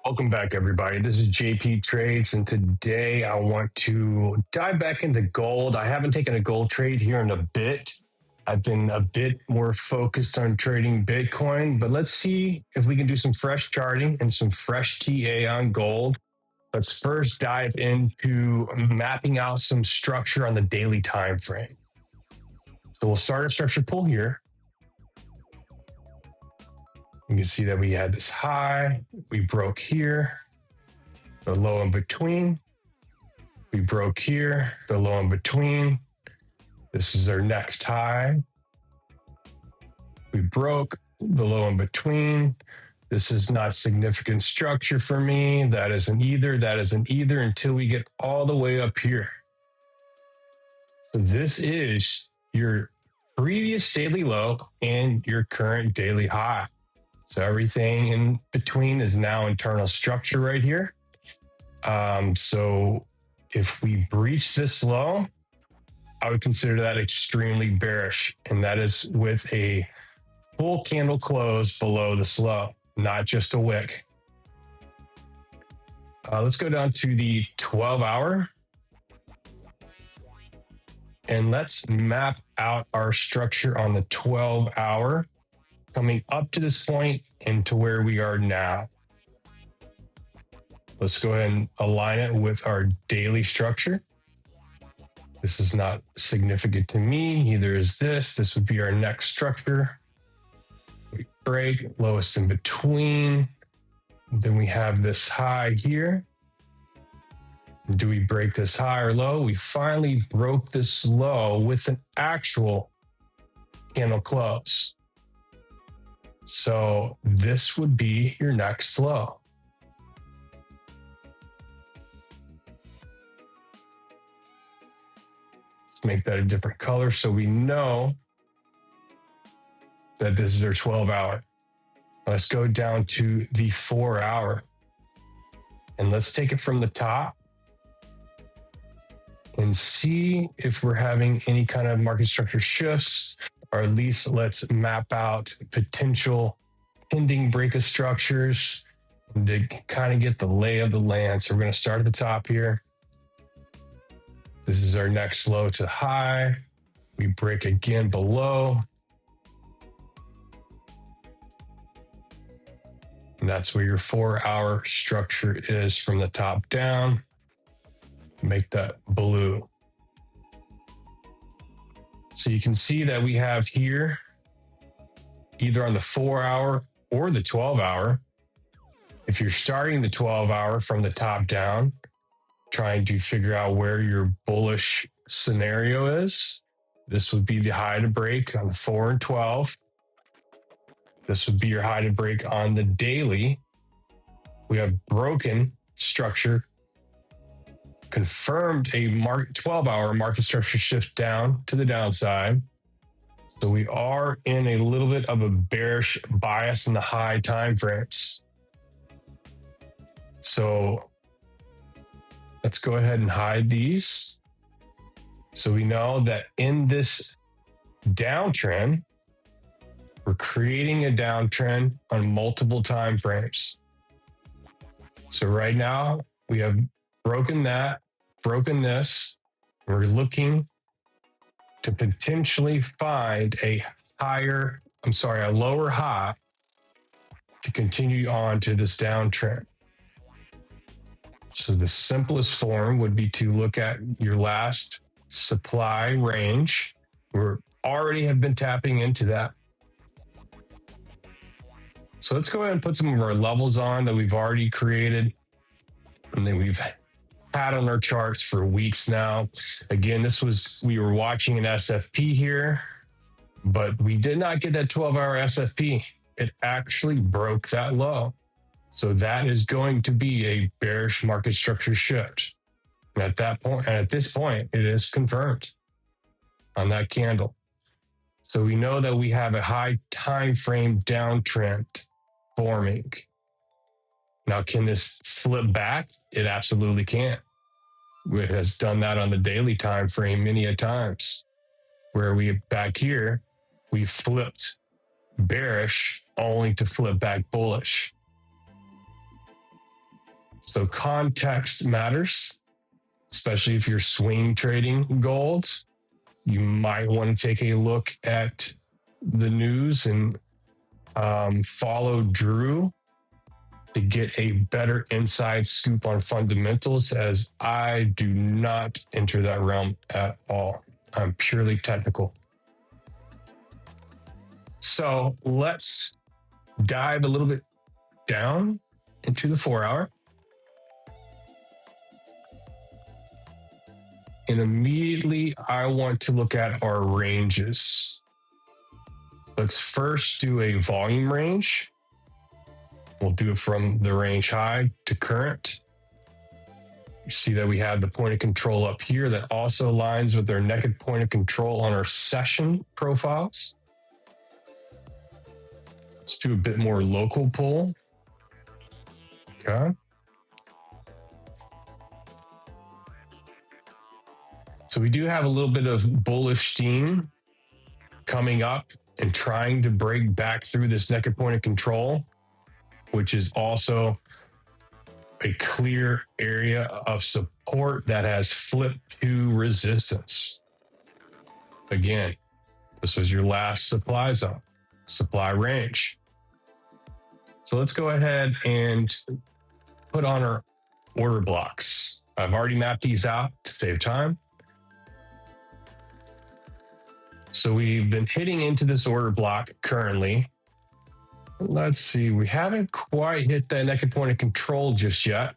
Welcome back, everybody. This is JP Trades, and today I want to dive back into gold. I haven't taken a gold trade here in a bit. I've been a bit more focused on trading Bitcoin, but let's see if we can do some fresh charting and some fresh TA on gold. Let's first dive into mapping out some structure on the daily time frame. So we'll start a structure pull here. You can see that we had this high, we broke here, the low in between, we broke here, the low in between. This is our next high. We broke the low in between. This is not significant structure for me. That isn't either until we get all the way up here. So this is your previous daily low and your current daily high. So everything in between is now internal structure right here. So if we breach this low, I would consider that extremely bearish. And that is with a full candle close below this low, not just a wick. Let's go down to the 12-hour. And let's map out our structure on the 12-hour. Coming up to this point and to where we are now. Let's go ahead and align it with our daily structure. This is not significant to me, neither is this. This would be our next structure. We break, lowest in between. Then we have this high here. Do we break this high or low? We finally broke this low with an actual candle close. So this would be your next low. Let's make that a different color so we know that this is our 12-hour. Let's go down to the 4-hour. And let's take it from the top and see if we're having any kind of market structure shifts. Or at least let's map out potential pending break of structures to kind of get the lay of the land. So we're going to start at the top here. This is our next low to high. We break again below. And that's where your 4-hour structure is from the top down. Make that blue. So you can see that we have here, either on the 4-hour or the 12-hour. If you're starting the 12-hour from the top down, trying to figure out where your bullish scenario is, this would be the high to break on the 4 and 12. This would be your high to break on the daily. We have broken structure, confirmed a 12-hour market structure shift down to the downside. So we are in a little bit of a bearish bias in the high time frames. So let's go ahead and hide these. So we know that in this downtrend, we're creating a downtrend on multiple time frames. So right now we have broken that, broken this. We're looking to potentially find a lower high to continue on to this downtrend. So the simplest form would be to look at your last supply range. We already have been tapping into that. So let's go ahead and put some of our levels on that we've already created and then we've had on our charts for weeks now. Again, we were watching an SFP here, but we did not get that 12-hour SFP. It actually broke that low. So that is going to be a bearish market structure shift. And at this point, it is confirmed on that candle. So we know that we have a high time frame downtrend forming. Now, can this flip back? It absolutely can. It has done that on the daily time frame many a times, where back here, we flipped bearish only to flip back bullish. So context matters, especially if you're swing trading gold. You might want to take a look at the news and follow Drew to get a better inside scoop on fundamentals, as I do not enter that realm at all. I'm purely technical. So let's dive a little bit down into the 4 hour. And immediately I want to look at our ranges. Let's first do a volume range. We'll do it from the range high to current. You see that we have the point of control up here that also aligns with our naked point of control on our session profiles. Let's do a bit more local pull. Okay. So we do have a little bit of bullish steam coming up and trying to break back through this naked point of control, which is also a clear area of support that has flipped to resistance. Again, this was your last supply zone, supply range. So let's go ahead and put on our order blocks. I've already mapped these out to save time. So we've been hitting into this order block currently. Let's see, we haven't quite hit that naked point of control just yet.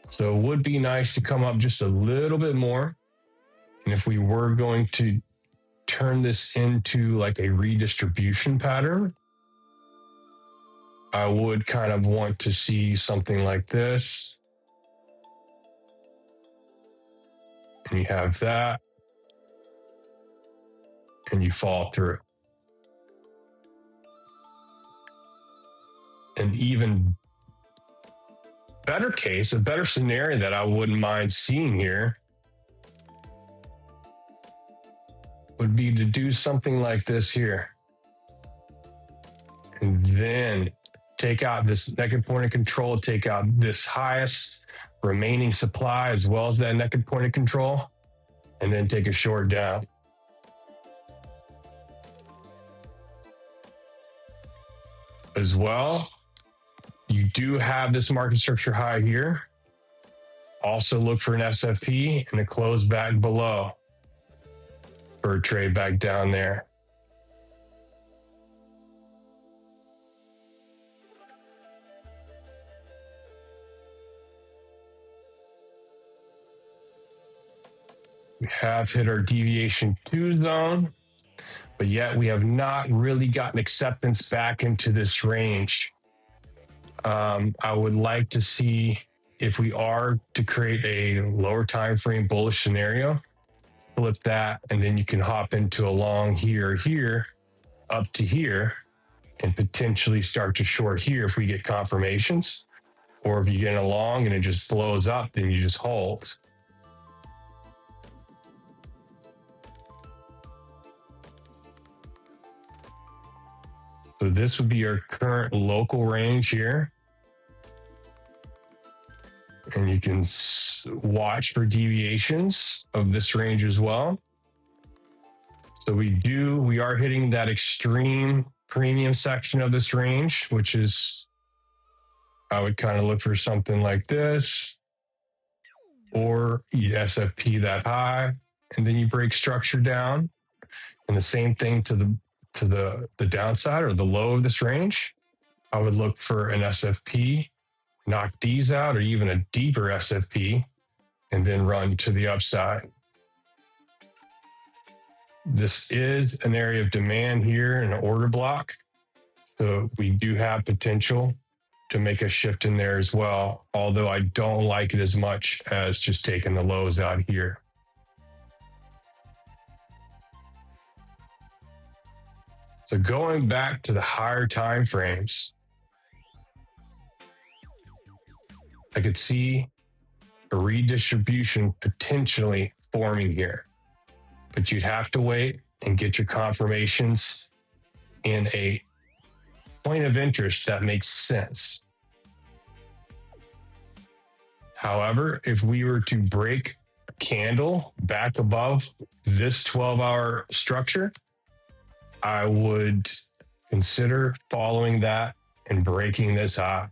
So it would be nice to come up just a little bit more. And if we were going to turn this into like a redistribution pattern, I would kind of want to see something like this. And you have that. And you fall through. An even better case, a better scenario that I wouldn't mind seeing here would be to do something like this here. And then take out this naked point of control, take out this highest remaining supply as well as that naked point of control, and then take a short down. As well, you do have this market structure high here. Also look for an SFP and a close back below for a trade back down there. We have hit our deviation 2 zone, but yet we have not really gotten acceptance back into this range. I would like to see if we are to create a lower time frame bullish scenario, flip that, and then you can hop into a long here, up to here, and potentially start to short here if we get confirmations. Or if you get a long and it just blows up, then you just hold. So this would be your current local range here. And you can watch for deviations of this range as well. So we are hitting that extreme premium section of this range, which is, I would kind of look for something like this, or you SFP that high, and then you break structure down. And the same thing to the downside or the low of this range. I would look for an SFP, knock these out, or even a deeper SFP, and then run to the upside. This is an area of demand here in an order block. So we do have potential to make a shift in there as well, although I don't like it as much as just taking the lows out here. So going back to the higher time frames, I could see a redistribution potentially forming here, but you'd have to wait and get your confirmations in a point of interest that makes sense. However, if we were to break a candle back above this 12-hour structure, I would consider following that and breaking this high.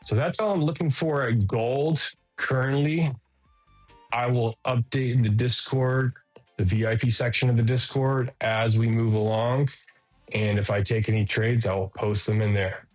So that's all I'm looking for at gold currently. I will update the Discord, the VIP section of the Discord, as we move along. And if I take any trades, I will post them in there.